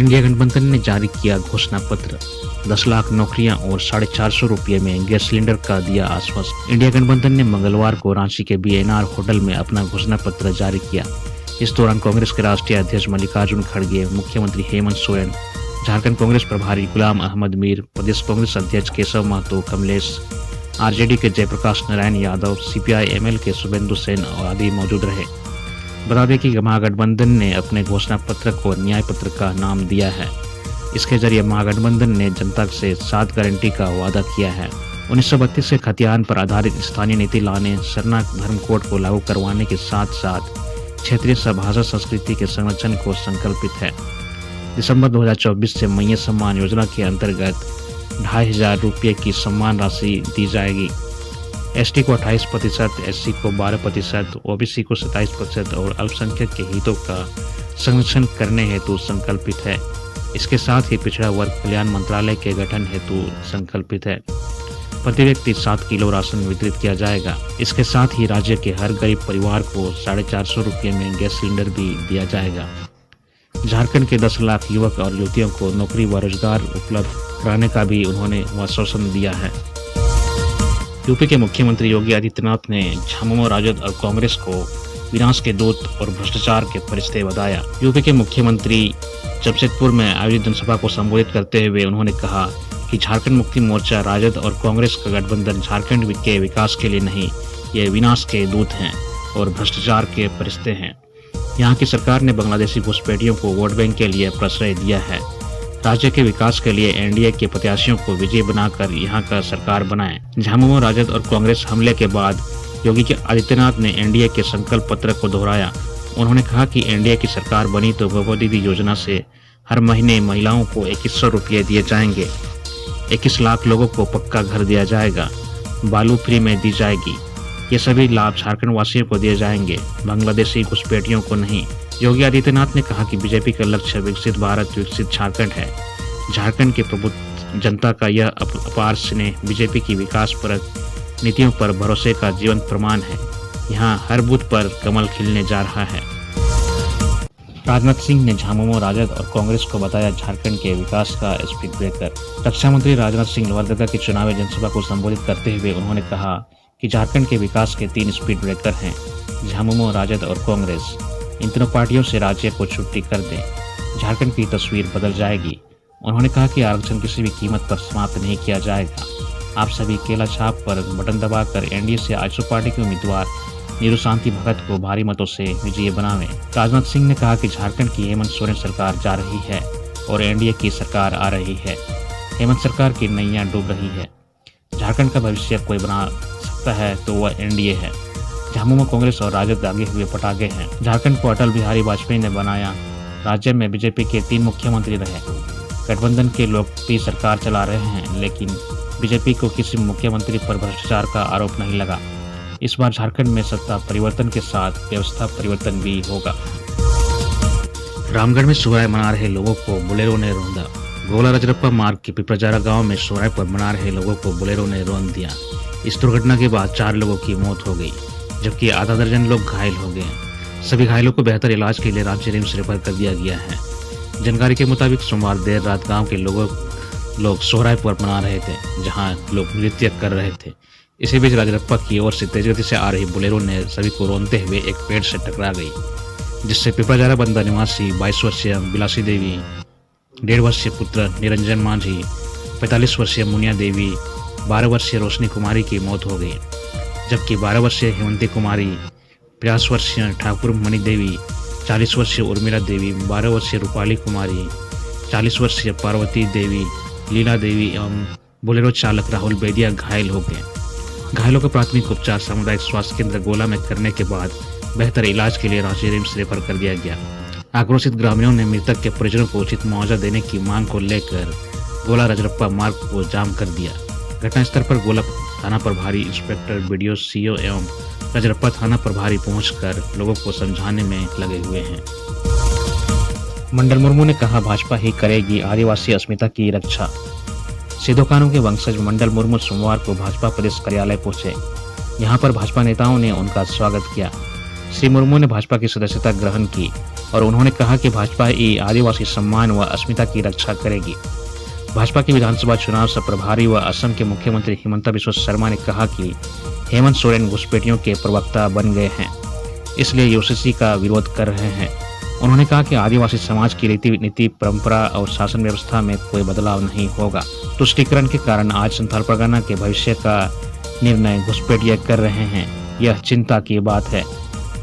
India गठबंधन ने जारी किया घोषणा पत्र। 10 लाख नौकरियां और 450 रुपये में गैस सिलेंडर का दिया आश्वासन। इंडिया गठबंधन ने मंगलवार को रांची के बीएनआर होटल में अपना घोषणा पत्र जारी किया। इस दौरान कांग्रेस के राष्ट्रीय अध्यक्ष मल्लिकार्जुन खड़गे, मुख्यमंत्री हेमंत सोरेन, झारखंड कांग्रेस प्रभारी गुलाम अहमद मीर, प्रदेश कांग्रेस अध्यक्ष केशव महतो, कमलेश, आरजेडी के जयप्रकाश नारायण यादव, सीपीआई एमएल के शुभेंदु सेन आदि मौजूद रहे। बता दें कि महागठबंधन ने अपने घोषणा पत्र को न्याय पत्र का नाम दिया है। इसके जरिए महागठबंधन ने जनता से 7 गारंटी का वादा किया है। 1932 के खतियान पर आधारित स्थानीय नीति लाने, शरणार्थ धर्म कोड को लागू करवाने के साथ साथ क्षेत्रीय भाषा संस्कृति के संरक्षण को संकल्पित है। दिसंबर 2024 से मैया सम्मान योजना के अंतर्गत 2,500 रुपये की सम्मान राशि दी जाएगी। एसटी को 28%, एससी को 12%, ओबीसी को 27% और अल्पसंख्यक के हितों का संरक्षण करने हेतु संकल्पित है। इसके साथ ही पिछड़ा वर्ग कल्याण मंत्रालय के गठन हेतु संकल्पित है। प्रति व्यक्ति 7 किलो राशन वितरित किया जाएगा। इसके साथ ही राज्य के हर गरीब परिवार को 450 रुपये में गैस सिलेंडर भी दिया जाएगा। झारखंड के 10 लाख युवक और युवतियों को नौकरी व रोजगार उपलब्ध कराने का भी उन्होंने आश्वासन दिया है। यूपी के मुख्यमंत्री योगी आदित्यनाथ ने झामुमो राजद और कांग्रेस को विनाश के दूत और भ्रष्टाचार के फरिश्ते बताया। यूपी के मुख्यमंत्री जमशेदपुर में आयोजित जनसभा को संबोधित करते हुए उन्होंने कहा कि झारखंड मुक्ति मोर्चा, राजद और कांग्रेस का गठबंधन झारखंड के विकास के लिए नहीं, ये विनाश के दूत हैं और भ्रष्टाचार के फरिश्ते हैं। यहाँ की सरकार ने बांग्लादेशी घुसपैठियों को वोट बैंक के लिए प्रश्रय दिया है। राज्य के विकास के लिए एनडीए के प्रत्याशियों को विजयी बनाकर यहाँ का सरकार बनाए। झामुमो राजद और कांग्रेस हमले के बाद योगी आदित्यनाथ ने एनडीए के संकल्प पत्र को दोहराया। उन्होंने कहा कि एनडीए की सरकार बनी तो गोबर दीदी योजना से हर महीने महिलाओं को 2100 रुपये दिए जाएंगे। 21 लाख लोगों को पक्का घर दिया जाएगा। बालू फ्री में दी जाएगी। ये सभी लाभ झारखंड वासियों को दिए जाएंगे, बांग्लादेशी घुसपैठियों को नहीं। योगी आदित्यनाथ ने कहा कि बीजेपी का लक्ष्य विकसित भारत, विकसित झारखंड है। झारखंड के प्रबुद्ध जनता का यह अपार स्नेह बीजेपी की विकासपरक नीतियों पर भरोसे का जीवंत प्रमाण है। यहाँ हर बूथ पर कमल खिलने जा रहा है। राजनाथ सिंह ने झामुमो राजद और कांग्रेस को बताया झारखंड के विकास का स्पीड ब्रेकर। रक्षा मंत्री राजनाथ सिंह लोहरदगा की चुनावी जनसभा को संबोधित करते हुए उन्होंने कहा कि झारखंड के विकास के 3 स्पीड ब्रेकर हैं, झामुमो राजद और कांग्रेस। इन तीनों पार्टियों से राज्य को छुट्टी कर दें, झारखंड की तस्वीर बदल जाएगी। उन्होंने कहा कि आरक्षण किसी भी कीमत पर समाप्त नहीं किया जाएगा। आप सभी केला छाप पर बटन दबाकर एनडीए से आजसू पार्टी के उम्मीदवार नीरू शांति भगत को भारी मतों से विजयी बनावें। राजनाथ सिंह ने कहा कि झारखंड की हेमंत सोरेन सरकार जा रही है और एनडीए की सरकार आ रही है। हेमंत सरकार की नैया डूब रही है। झारखंड का भविष्य कोई बना सकता है तो वह एनडीए है। झामुमो कांग्रेस और राजद आगे हुए पटाखे हैं। झारखंड को अटल बिहारी वाजपेयी ने बनाया। राज्य में बीजेपी के 3 मुख्यमंत्री रहे। गठबंधन के लोग भी सरकार चला रहे हैं, लेकिन बीजेपी को किसी मुख्यमंत्री पर भ्रष्टाचार का आरोप नहीं लगा। इस बार झारखंड में सत्ता परिवर्तन के साथ व्यवस्था परिवर्तन भी होगा। रामगढ़ में सोहराय मना रहे लोगों को बोलेरो ने रौंदा। गोला रजरप्पा मार्ग के पिपराजारा गांव में सोहराय पर मना रहे लोगों को बोलेरो ने रौंद दिया। इस दुर्घटना के बाद 4 लोगों की मौत हो गई, जबकि आधा दर्जन लोग घायल हो गए। सभी घायलों को बेहतर इलाज के लिए राज्य रिम्स रेफर कर दिया गया है। जानकारी के मुताबिक सोमवार देर रात गांव के लोग सोहराय पर मना रहे थे, जहां लोग नृत्य कर रहे थे। इसी बीच राजरप्पा की ओर से तेज गति से आ रही बोलेरो ने सभी को रौंदते हुए एक पेड़ से टकरा गई, जिससे पिपराजारा बंदा निवासी 22 वर्षीय बिलासी देवी, 1.5 वर्षीय पुत्र निरंजन मांझी, 45 वर्षीय मुनिया देवी, 12 वर्षीय रोशनी कुमारी की मौत हो गई, जबकि 12 वर्षीय हेमंती कुमारी, 50 वर्षीय ठाकुर मणि देवी, 40 वर्षीय उर्मिला देवी, 12 वर्षीय रूपाली कुमारी, 40 वर्षीय पार्वती देवी, लीला देवी एवं बोलेरो चालक राहुल बेदिया घायल हो गए। घायलों का प्राथमिक उपचार सामुदायिक स्वास्थ्य केंद्र गोला में करने के बाद बेहतर इलाज के लिए रांची रिम्स रेफर कर दिया गया। आक्रोशित ग्रामीणों ने मृतक के परिजनों को उचित मुआवजा देने की मांग को लेकर गोला रजरप्पा मार्ग को जाम कर दिया। घटनास्थल पर गोला थाना प्रभारी इंस्पेक्टर बीडीओ सीओ एवं रजरप्पा थाना प्रभारी पहुंचकर लोगों को समझाने में लगे हुए हैं। मंडल मुर्मू ने कहा, भाजपा ही करेगी आदिवासी अस्मिता की रक्षा। सिद्धो कानू के वंशज मंडल मुर्मू सोमवार को भाजपा प्रदेश कार्यालय पहुंचे। यहां पर भाजपा नेताओं ने उनका स्वागत किया। श्री मुर्मू ने भाजपा की सदस्यता ग्रहण की। और उन्होंने कहा कि भाजपा आदिवासी सम्मान व अस्मिता की रक्षा करेगी। भाजपा के विधानसभा चुनाव सह प्रभारी व असम के मुख्यमंत्री हिमंता बिस्वा शर्मा ने कहा कि हेमंत सोरेन घुसपैठियों के प्रवक्ता बन गए हैं, इसलिए यूसीसी का विरोध कर रहे हैं। उन्होंने कहा कि आदिवासी समाज की रीति नीति, परंपरा और शासन व्यवस्था में कोई बदलाव नहीं होगा। तुष्टीकरण के कारण आज संथाल परगना के भविष्य का निर्णय घुसपैठिया कर रहे हैं, यह चिंता की बात है।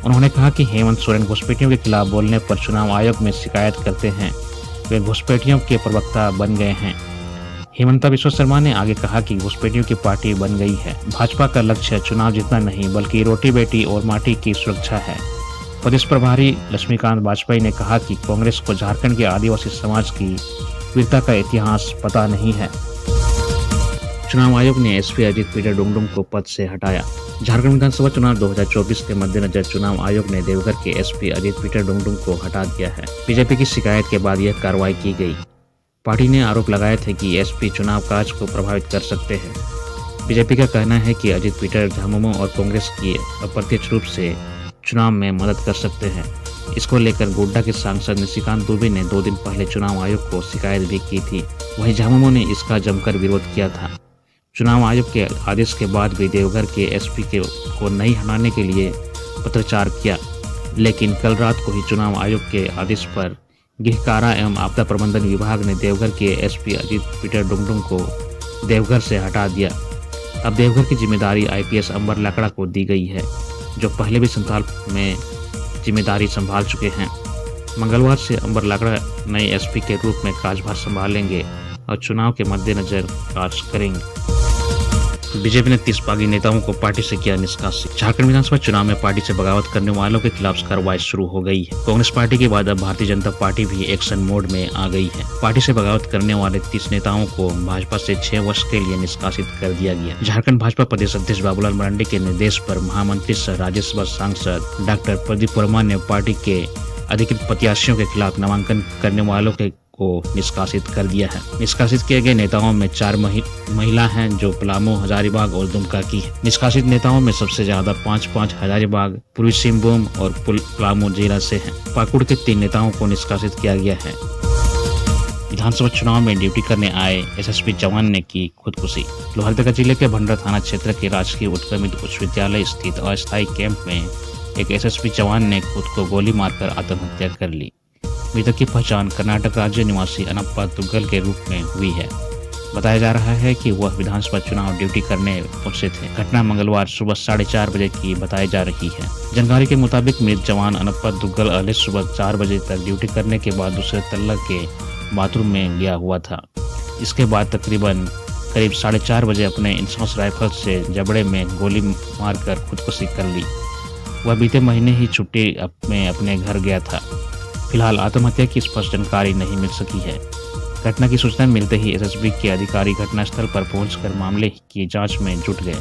उन्होंने कहा कि हेमंत सोरेन घुसपैठियों के खिलाफ बोलने पर चुनाव आयोग में शिकायत करते हैं, वे घुसपैठियों के प्रवक्ता बन गए हैं। हिमंता बिस्वा शर्मा ने आगे कहा कि घुसपैठियों की पार्टी बन गई है। भाजपा का लक्ष्य चुनाव जीतना नहीं बल्कि रोटी बेटी और माटी की सुरक्षा है। प्रदेश प्रभारी लक्ष्मीकांत वाजपेयी ने कहा कि कांग्रेस को झारखंड के आदिवासी समाज की वीरता का इतिहास पता नहीं है। चुनाव आयोग ने एसपी अजित पीटर डुंगडुंग को पद से हटाया। झारखंड विधानसभा चुनाव 2024 के मद्देनजर चुनाव आयोग ने देवघर के एसपी अजित पीटर डुंगडुंग को हटा दिया है। बीजेपी की शिकायत के बाद यह कार्रवाई की गई। पार्टी ने आरोप लगाए थे कि एसपी चुनाव कार्य को प्रभावित कर सकते हैं। बीजेपी का कहना है कि अजित पीटर झामुमो और कांग्रेस की अप्रत्यक्ष रूप से चुनाव में मदद कर सकते हैं। इसको लेकर गोड्डा के सांसद निशिकांत दुबे ने 2 दिन पहले चुनाव आयोग को शिकायत भी की थी। वहीं झामुमो ने इसका जमकर विरोध किया था। चुनाव आयोग के आदेश के बाद भी देवघर के एसपी को नहीं हटाने के लिए पत्राचार किया, लेकिन कल रात को ही चुनाव आयोग के आदेश पर गृह कारा एवं आपदा प्रबंधन विभाग ने देवघर के एसपी अजित पीटर डुंगडुंग को देवघर से हटा दिया। अब देवघर की जिम्मेदारी आईपीएस अंबर लाकड़ा को दी गई है, जो पहले भी संथाल में जिम्मेदारी संभाल चुके हैं। मंगलवार से अंबर लाकड़ा नए एसपी के रूप में कार्यभार संभालेंगे और चुनाव के मद्देनजर कार्य करेंगे। बीजेपी ने 30 बागी नेताओं को पार्टी से किया निष्कासित। झारखंड विधानसभा चुनाव में पार्टी से बगावत करने वालों के खिलाफ कार्रवाई शुरू हो गई है। कांग्रेस पार्टी के बाद अब भारतीय जनता पार्टी भी एक्शन मोड में आ गई है। पार्टी से बगावत करने वाले 30 नेताओं को भाजपा से 6 वर्ष के लिए निष्कासित कर दिया गया। झारखंड भाजपा प्रदेश अध्यक्ष बाबूलाल मरांडी के निर्देश पर महामंत्री सह राज्यसभा सांसद डॉक्टर प्रदीप वर्मा ने पार्टी के अधिकृत प्रत्याशियों के खिलाफ नामांकन करने वालों को निष्कासित कर दिया है। निष्कासित किए गए नेताओं में 4 महिला हैं जो पलामू, हजारीबाग और दुमका की है। निष्कासित नेताओं में सबसे ज्यादा 5 हजारीबाग, पूर्वी सिंहभूम और पलामू जिला से हैं। पाकुड़ के 3 नेताओं को निष्कासित किया गया है। विधानसभा चुनाव में ड्यूटी करने आए एसएसपी जवान ने की खुदकुशी। लोहरदगा जिले के भंडरा थाना क्षेत्र के राजकीय उत्क्रमित उच्च विद्यालय स्थित अस्थायी कैंप में एक एसएसपी जवान ने खुद को गोली मारकर आत्महत्या कर ली। मृतक की पहचान कर्नाटक राज्य निवासी अनप्पा दुग्गल के रूप में हुई है। बताया जा रहा है कि वह विधानसभा चुनाव ड्यूटी करने पहुंचे थे। घटना मंगलवार सुबह 4:30 बजे की बताई जा रही है। जानकारी के मुताबिक मृत जवान अनप्पा दुग्गल अहले सुबह 4 बजे तक ड्यूटी करने के बाद दूसरे तल्ला के बाथरूम में गया हुआ था। इसके बाद करीब 4:30 बजे अपने इंसास राइफल से जबड़े में गोली मारकर खुदकुशी कर ली। वह बीते महीने ही छुट्टी में अपने घर गया था। फिलहाल आत्महत्या की स्पष्ट जानकारी नहीं मिल सकी है। घटना की सूचना मिलते ही एसएसबी के अधिकारी घटनास्थल पर पहुंचकर मामले की जांच में जुट गए।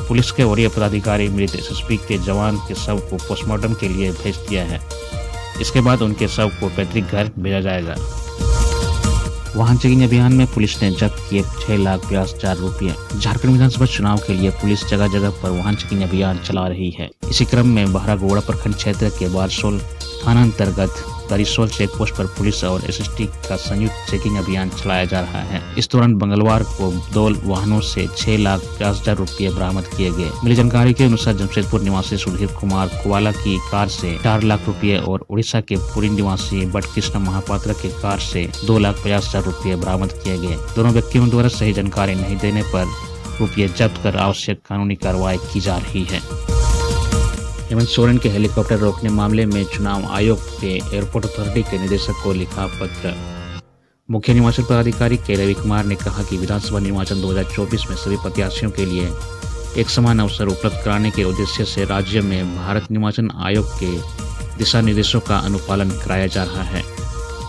पुलिस के वरीय पदाधिकारी मृत एसएसबी के जवान के शव को पोस्टमार्टम के लिए भेज दिया है। इसके बाद उनके शव को पैतृक घर भेजा जाएगा। वाहन चेकिंग अभियान में पुलिस ने जब्त किए 6,82,000 रुपये। झारखंड विधानसभा चुनाव के लिए पुलिस जगह जगह पर वाहन चेकिंग अभियान चला रही है। इसी क्रम में बहरागोड़ा प्रखंड क्षेत्र के बारसोल थाना अंतर्गत करिसोल चेक पोस्ट पर पुलिस और एसएसटी का संयुक्त चेकिंग अभियान चलाया जा रहा है। इस दौरान मंगलवार को 2 वाहनों से 6,50,000 रुपये बरामद किए गए। मिली जानकारी के अनुसार जमशेदपुर निवासी सुधीर कुमार कुवाला की कार से 4 लाख रुपये और उड़ीसा के पुरी निवासी बटकृष्ण महापात्र के कार से 2,50,000 रुपये बरामद किए गए। दोनों व्यक्तियों द्वारा सही जानकारी नहीं देने पर रुपये जब्त कर आवश्यक कानूनी कार्रवाई की जा रही है। हेमंत सोरेन के हेलीकॉप्टर रोकने मामले में चुनाव आयोग के एयरपोर्ट अथॉरिटी के निदेशक को लिखा पत्र। मुख्य निर्वाचन पदाधिकारी के रवि कुमार ने कहा कि विधानसभा निर्वाचन 2024 में सभी प्रत्याशियों के लिए एक समान अवसर उपलब्ध कराने के उद्देश्य से राज्य में भारत निर्वाचन आयोग के दिशा निर्देशों का अनुपालन कराया जा रहा है।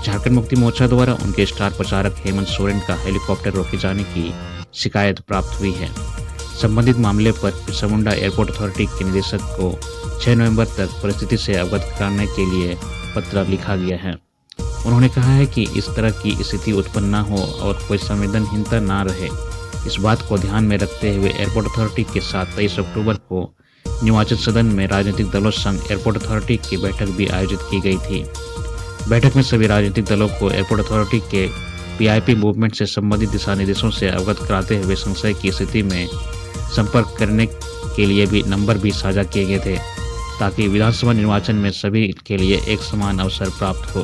झारखंड मुक्ति मोर्चा द्वारा उनके स्टार प्रचारक हेमंत सोरेन का हेलीकॉप्टर रोके जाने की शिकायत प्राप्त हुई है। संबंधित मामले पर बिरसा मुंडा एयरपोर्ट अथॉरिटी के निदेशक को 6 नवंबर तक परिस्थिति से अवगत कराने के लिए पत्र लिखा गया है। उन्होंने कहा है कि इस तरह की स्थिति उत्पन्न न हो और कोई संवेदनहीनता न रहे। इस बात को ध्यान में रखते हुए एयरपोर्ट अथॉरिटी के साथ 23 अक्टूबर को निर्वाचित सदन में राजनीतिक दलों संघ एयरपोर्ट अथॉरिटी की बैठक भी आयोजित की गई थी। बैठक में सभी राजनीतिक दलों को एयरपोर्ट अथॉरिटी के पीआईपी मूवमेंट से संबंधित दिशा निर्देशों से अवगत कराते हुए संशय की स्थिति में संपर्क करने के लिए भी नंबर भी साझा किए गए थे, ताकि विधानसभा निर्वाचन में सभी के लिए एक समान अवसर प्राप्त हो।